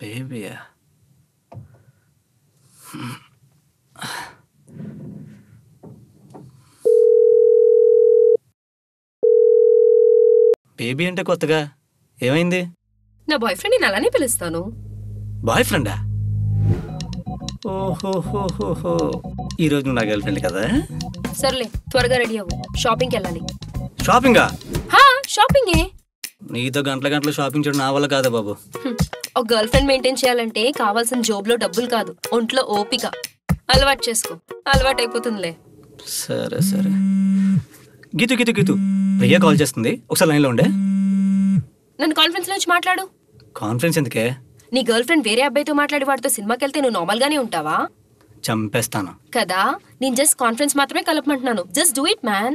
బేబీయా? Baby అంటే కొత్తగా ఏమైంది? నా బాయ్ ఫ్రెండ్ నేను అలానే పిలుస్తాను. బాయ్ ఫ్రెండా? ఓహోహోహోహో, ఈరోజు నువ్వు నా గర్ల్ ఫ్రెండ్ కదా? సర్లే త్వరగా రెడీ అవ్వు, షాపింగ్కి వెళ్ళాలి. షాపింగా? హా, షాపింగే. నీతో గంటల గంటలు షాపింగ్ చేయడం నా వల్ల కాదా బాబు. ఒక గర్ల్ ఫ్రెండ్ మెయింటైన్ చేయాలంటే కావాల్సిన జోబులో డబ్బులు కాదు, ఒంట్లో ఓపిక. అలవాటు చేసుకో, అలవాటు అయిపోతుందిలే. సరే సరే. గీతు గీతు గీతు, ప్రియా కాల్ చేస్తుంది, ఒకసారి లైన్లో ఉండే. నన్ను కాన్ఫరెన్స్ నుంచి మాట్లాడు. కాన్ఫరెన్స్ ఎందుకే? నీ గర్ల్ ఫ్రెండ్ వేరే అబ్బాయితో మాట్లాడి వాడితో సినిమాకి వెళ్తే నువ్వు నార్మల్ గానే ఉంటావా? చంపేస్తాను కదా. నేను జస్ట్ కాన్ఫరెన్స్ మాత్రమే కలపమంటున్నాను. Just do it man.